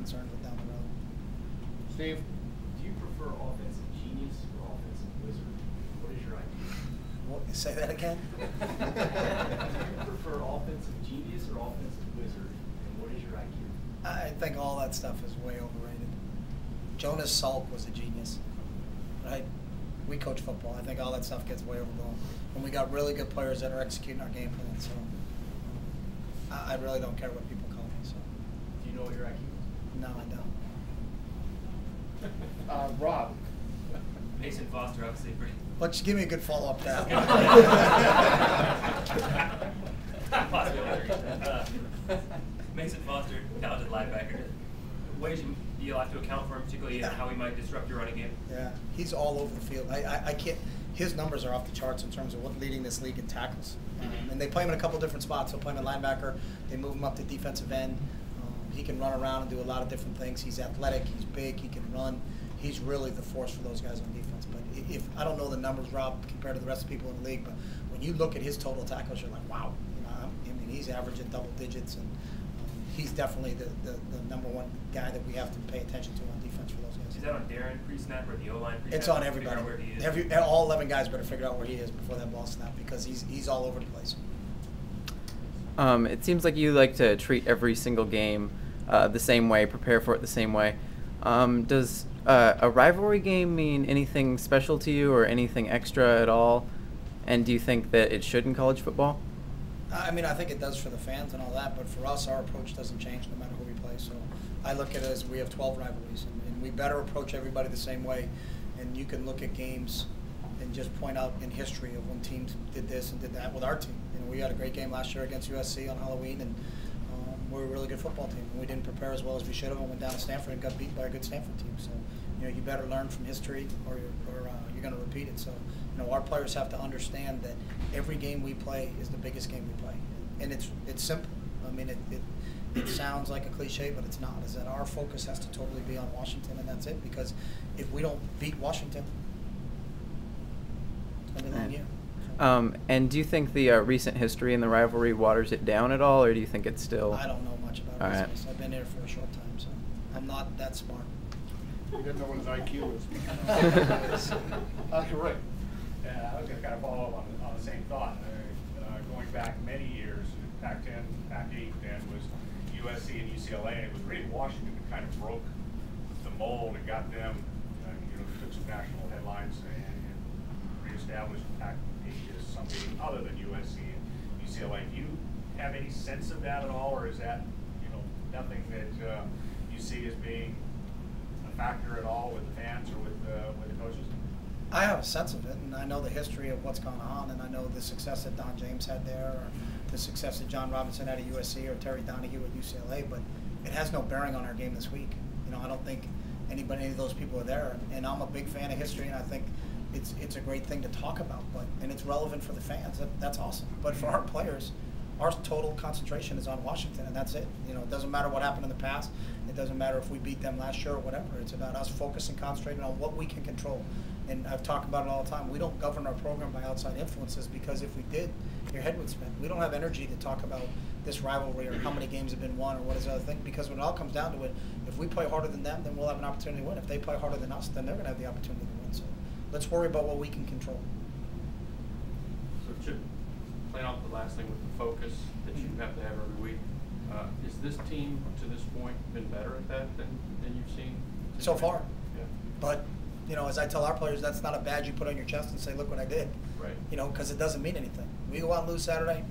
concerned with down the road. Steve? Do you prefer offensive genius or offensive wizard? What is your IQ? Say that again? Do you prefer offensive genius or offensive wizard? And what is your IQ? I think all that stuff is way overrated. Jonas Salk was a genius, right? We coach football. I think all that stuff gets way overblown. And we got really good players that are executing our game plan, so I really don't care what people call me. So. Do you know what your IQ is? No, I don't. Rob? Mason Foster, obviously. But just give me a good follow-up to that. Mason Foster, talented linebacker. Ways you have to account for him, particularly in how he might disrupt your running game. Yeah, he's all over the field. I can't. His numbers are off the charts in terms of what leading this league in tackles. And they play him in a couple different spots. They'll play him at linebacker. They move him up to defensive end. He can run around and do a lot of different things. He's athletic. He's big. He can run. He's really the force for those guys on defense. But if I don't know the numbers, Rob, compared to the rest of the people in the league, but when you look at his total tackles, you're like, wow. I mean, he's averaging double digits, and he's definitely the number one guy that we have to pay attention to on defense for those guys. Is that on Darren pre-snap or the O-line pre-snap? It's on everybody. Where he is? All 11 guys better figure out where he is before that ball snap, because he's all over the place. It seems like you like to treat every single game the same way, prepare for it the same way. Does a rivalry game mean anything special to you or anything extra at all? And do you think that it should in college football? I mean, I think it does for the fans and all that, but for us, our approach doesn't change no matter who we play. So I look at it as we have 12 rivalries, and we better approach everybody the same way. And you can look at games and just point out in history of when teams did this and did that with our team. We had a great game last year against USC on Halloween, and we're a really good football team. And we didn't prepare as well as we should have, and went down to Stanford and got beat by a good Stanford team. So, you better learn from history, or you're going to repeat it. So, our players have to understand that every game we play is the biggest game we play, and it's simple. I mean, it sounds like a cliche, but it's not. Is that our focus has to totally be on Washington, and that's it. Because if we don't beat Washington, it's going to be a long year. And do you think the recent history in the rivalry waters it down at all, or do you think it's still? I don't know much about all business. Right. I've been here for a short time, so I'm not that smart. You didn't know what his IQ is. You're right. I was going to kind of follow up on the same thought. Going back many years, Pac-10, Pac-8 then was USC and UCLA. It was really Washington that kind of broke the mold and got them, took some national headlines and reestablished Pac-8 as something other than USC and UCLA. Do you have any sense of that at all, or is that nothing that you see as being a factor at all with the fans or with the coaches? I have a sense of it, and I know the history of what's gone on, and I know the success that Don James had there, or the success that John Robinson had at USC, or Terry Donahue at UCLA, but it has no bearing on our game this week. I don't think any of those people are there, and I'm a big fan of history, and I think it's a great thing to talk about, and it's relevant for the fans. That's awesome. But for our players, our total concentration is on Washington, and that's it. It doesn't matter what happened in the past. It doesn't matter if we beat them last year or whatever. It's about us focusing, concentrating on what we can control. And I've talked about it all the time. We don't govern our program by outside influences, because if we did, your head would spin. We don't have energy to talk about this rivalry or how many games have been won or what is the other thing, because when it all comes down to it, if we play harder than them, then we'll have an opportunity to win. If they play harder than us, then they're going to have the opportunity to win. So let's worry about what we can control. So Chip, playing off the last thing with the focus that you have to have every week, is this team to this point been better at that than you've seen? So far. Yeah. But, as I tell our players, that's not a badge you put on your chest and say, look what I did. Right. Because it doesn't mean anything. We go out and lose Saturday,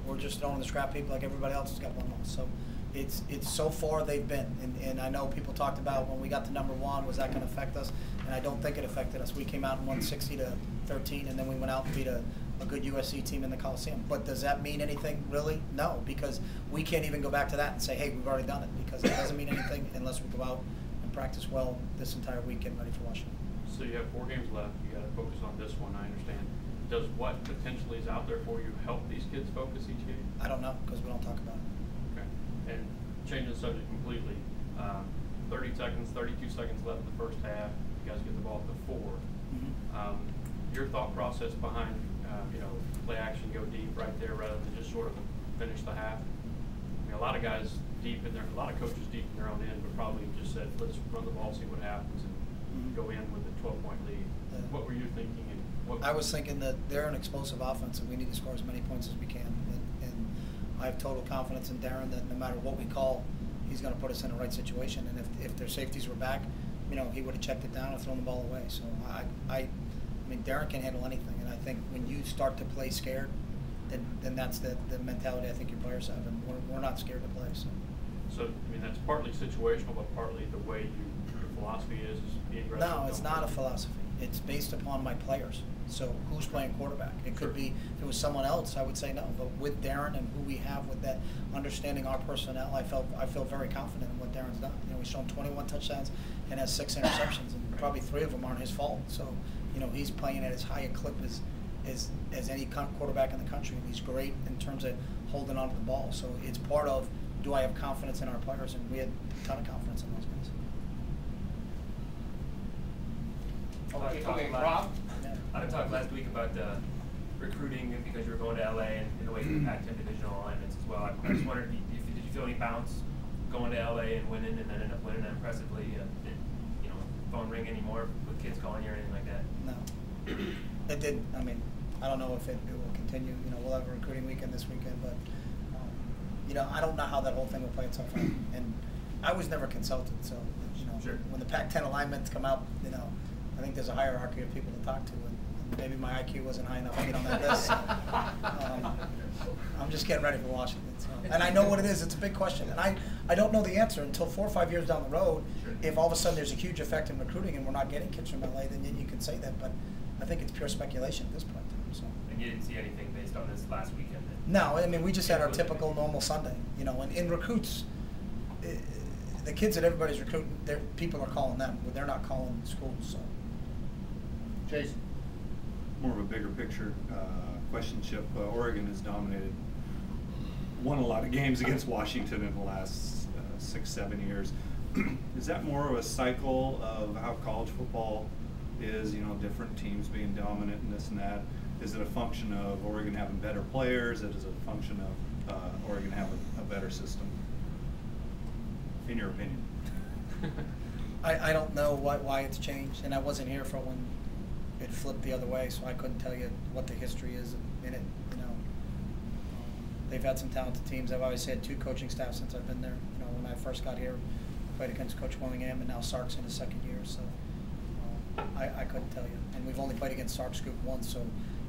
we're just throwing the scrap heap like everybody else has got one loss. So it's so far they've been. And I know people talked about when we got to number one, was that going to affect us? And I don't think it affected us. We came out and won 60-13, and then we went out and beat a good USC team in the Coliseum. But does that mean anything, really? No, because we can't even go back to that and say, hey, we've already done it, because it doesn't mean anything unless we go out and practice well this entire week, getting ready for Washington. So you have 4 games left. You got to focus on this one, I understand. Does what potentially is out there for you help these kids focus each game? I don't know, because we don't talk about it. Okay. And changing the subject completely, 30 seconds, 32 seconds left in the first half. You guys get the ball at the 4. Mm-hmm. Your thought process behind, play action, go deep right there rather than just sort of finish the half. I mean, a lot of guys deep in their, a lot of coaches deep in their own end, but probably just said, let's run the ball, see what happens, and go in with a 12-point lead. Yeah. What were you thinking? And what I was thinking that they're an explosive offense, and we need to score as many points as we can. And I have total confidence in Darren that no matter what we call, he's going to put us in the right situation. And if their safeties were back, you know, he would have checked it down and thrown the ball away. So I mean, Darren can handle anything. And I think when you start to play scared, then that's the mentality I think your players have, and we're not scared to play. So I mean, that's partly situational, but partly the way your philosophy is being aggressive. No, it's not a philosophy. It's based upon my players. So who's playing quarterback? It could be, if it was someone else, I would say no. But with Darren and who we have with that, understanding our personnel, I feel very confident in what Darren's done. You know, he's shown 21 touchdowns and has 6 interceptions, and probably 3 of them aren't his fault. So, you know, he's playing at as high a clip as any quarterback in the country, and he's great in terms of holding on to the ball. So it's part of, do I have confidence in our players? And we had a ton of confidence in those guys. Okay, Rob? I talked last week about recruiting because you were going to LA and the way you Pac-10 divisional alignments as well. I just wondered, did you feel any bounce going to LA and winning, and then end up winning that impressively? Did, you know, phone ring anymore with kids calling you or anything like that? No, it didn't. I mean, I don't know if it will continue. You know, we'll have a recruiting weekend this weekend, but you know, I don't know how that whole thing will play itself out. And I was never consulted, so you know, sure. When the Pac-10 alignments come out, you know, I think there's a hierarchy of people to talk to, and maybe my IQ wasn't high enough to get on that list. So, I'm just getting ready for Washington. So. And I know what it is. It's a big question. And I don't know the answer until 4 or 5 years down the road. Sure. If all of a sudden there's a huge effect in recruiting and we're not getting kids from LA, then you can say that. But I think it's pure speculation at this point. So. And you didn't see anything based on this last weekend? No, I mean, we just had our typical normal Sunday. You know, and in recruits, the kids that everybody's recruiting, people are calling them. They're not calling schools. So. Jason. More of a bigger picture question, Chip. Oregon has dominated, won a lot of games against Washington in the last 6-7 years. Is that more of a cycle of how college football is, you know, different teams being dominant and this and that? Is it a function of Oregon having better players? Is it a function of Oregon having a better system, in your opinion? I don't know why it's changed, and I wasn't here for when it flipped the other way, so I couldn't tell you what the history is in it. You know, they've had some talented teams. I've always had 2 coaching staffs since I've been there. You know, when I first got here, I played against Coach Willingham, and now Sark's in his 2nd year. So I couldn't tell you, and we've only played against Sark's group once. So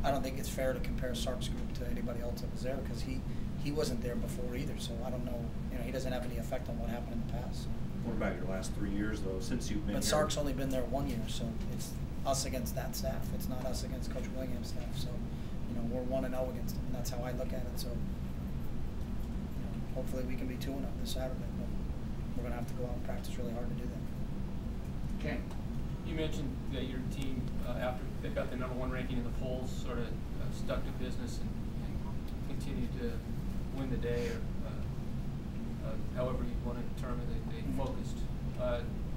I don't think it's fair to compare Sark's group to anybody else that was there, because he wasn't there before either. So I don't know. You know, he doesn't have any effect on what happened in the past. So. What about your last 3 years though, since you've been But here? Sark's only been there 1 year, so it's us against that staff. It's not us against Coach Willingham's staff. So, you know, we're 1-0 against them, and that's how I look at it. So, you know, hopefully we can be 2-0 this Saturday, but we're going to have to go out and practice really hard to do that. Ken. You mentioned that your team, after they got the #1 ranking in the polls, sort of stuck to business and continued to win the day, or however you want to term it. They focused.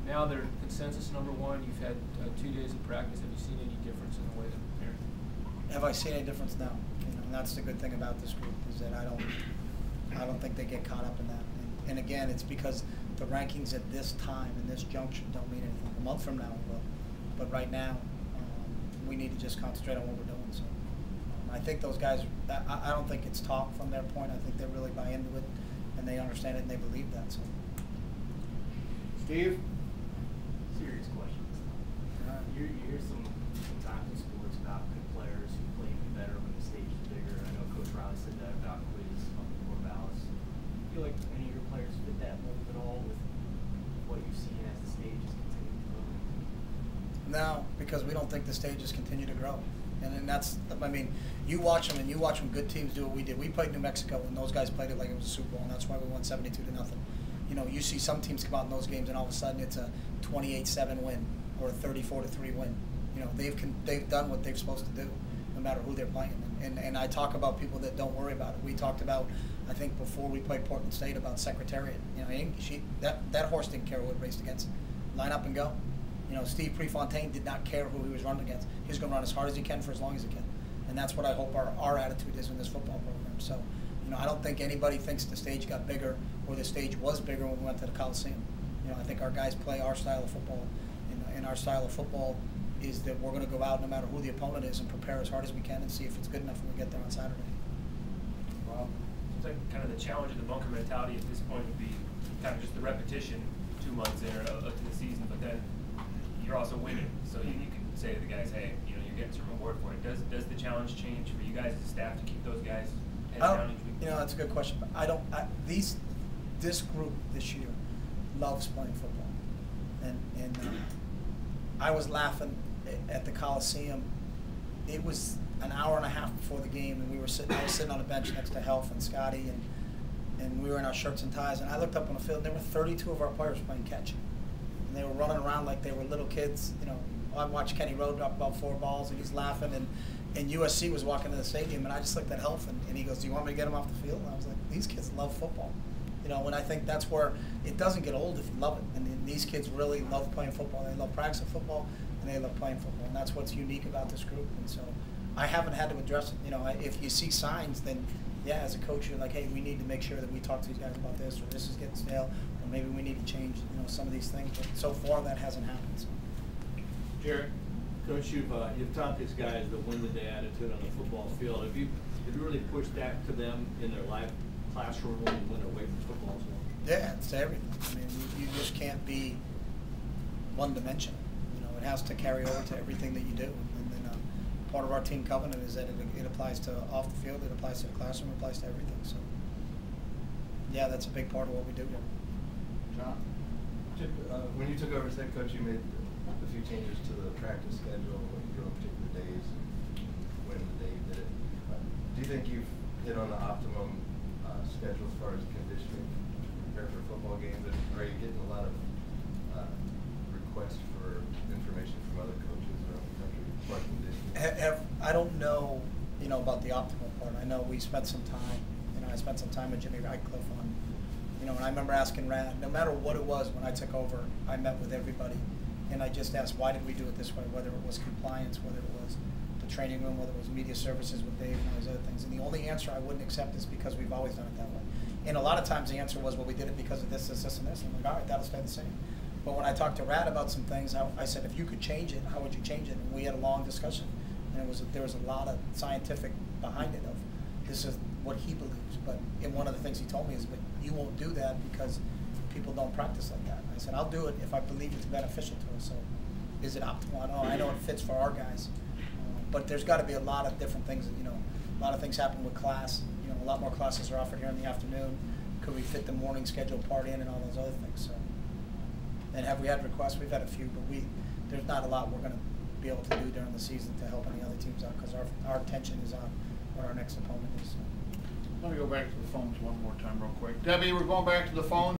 Now they're consensus #1. You've had 2 days of practice. Have you seen any difference in the way they're preparing? Have I seen any difference? No. You know, and that's the good thing about this group, is that I don't think they get caught up in that. And again, it's because the rankings at this time and this junction don't mean anything. A month from now it will, but right now we need to just concentrate on what we're doing. So I think those guys. I don't think it's talk from their point. I think they really buy into it, and they understand it, and they believe that. So. Steve. Serious questions. You hear sometimes in sports about good players who play even better when the stage is bigger. I know Coach Riley said that about Quiz on the Core Ballas. Do you feel like any of your players fit that mold at all with what you've seen as the stage has continued to grow? No, because we don't think the stages continue to grow. And then that's, I mean, you watch them, and you watch when good teams do what we did. We played New Mexico, and those guys played it like it was a Super Bowl, and that's why we won 72-0. You know, you see some teams come out in those games, and all of a sudden it's a 28-7 win or a 34-3 win. You know, they've done what they're supposed to do, no matter who they're playing. And I talk about people that don't worry about it. We talked about, I think before we played Portland State, about Secretariat. You know, that horse didn't care who it raced against. Line up and go. You know, Steve Prefontaine did not care who he was running against. He was going to run as hard as he can for as long as he can. And that's what I hope our attitude is in this football program. So, you know, I don't think anybody thinks the stage got bigger or the stage was bigger when we went to the Coliseum. You know, I think our guys play our style of football, and our style of football is that we're going to go out no matter who the opponent is and prepare as hard as we can and see if it's good enough when we get there on Saturday. Well, seems like kind of the challenge of the bunker mentality at this point would be kind of just the repetition 2 months in or up to the season, but then you're also winning, so you can say to the guys, hey, you know, you're getting some reward for it. Does the challenge change for you guys as a staff to keep those guys heads down each week? You know, that's a good question, but this group this year loves playing football, and I was laughing at the Coliseum. It was an hour and a half before the game, and I was sitting on a bench next to Helf and Scotty, and we were in our shirts and ties, and I looked up on the field, and there were 32 of our players playing catch, and they were running around like they were little kids. You know, I watched Kenny Rowe drop about 4 balls, and he's laughing, and USC was walking to the stadium, and I just looked at Helf, and he goes, "Do you want me to get him off the field?" And I was like, "These kids love football." You know, and I think that's where it doesn't get old if you love it. And these kids really love playing football. They love practicing football, and they love playing football. And that's what's unique about this group. And so I haven't had to address it. You know, if you see signs, then, yeah, as a coach, you're like, hey, we need to make sure that we talk to these guys about this, or this is getting stale, or maybe we need to change, you know, some of these things. But so far, that hasn't happened. So. Jared? Coach, you've taught these guys the win the day attitude on the football field. Have you really pushed that to them in their life classroom when they're away from football as well? Yeah, it's everything. I mean, you just can't be one-dimensional. You know, it has to carry over to everything that you do. And then part of our team covenant is that it applies to off the field, it applies to the classroom, it applies to everything. So, yeah, that's a big part of what we do here. John? Chip, when you took over as head coach, you made a few changes to the practice schedule, what you do on particular days, and when the day you did it. Do you think you've hit on the optimum schedule as far as conditioning to prepare for football games? And are you getting a lot of requests for information from other coaches around the country for conditioning? I don't know, you know, about the optimal part. I know we spent some time, you know, I spent some time with Jimmy Radcliffe on, you know, and I remember asking Rad, no matter what it was when I took over, I met with everybody, and I just asked, why did we do it this way? Whether it was compliance, whether it was the training room, whether it was media services with Dave and all those other things. And the only answer I wouldn't accept is because we've always done it that way. And a lot of times the answer was, well, we did it because of this, this, this, and this. And I'm like, all right, that'll stay the same. But when I talked to Rad about some things, I said, if you could change it, how would you change it? And we had a long discussion. And there was a lot of scientific behind it of this is what he believes. And one of the things he told me is, but you won't do that because people don't practice like that. And I said, I'll do it if I believe it's beneficial to us. So is it optimal? I don't know. I know it fits for our guys. But there's got to be a lot of different things. You know, a lot of things happen with class. You know, a lot more classes are offered here in the afternoon. Could we fit the morning schedule part in and all those other things? So, and have we had requests? We've had a few, but there's not a lot we're going to be able to do during the season to help any other teams out because our attention is on what our next opponent is. So. Let me go back to the phones one more time real quick. Debbie, we're going back to the phone.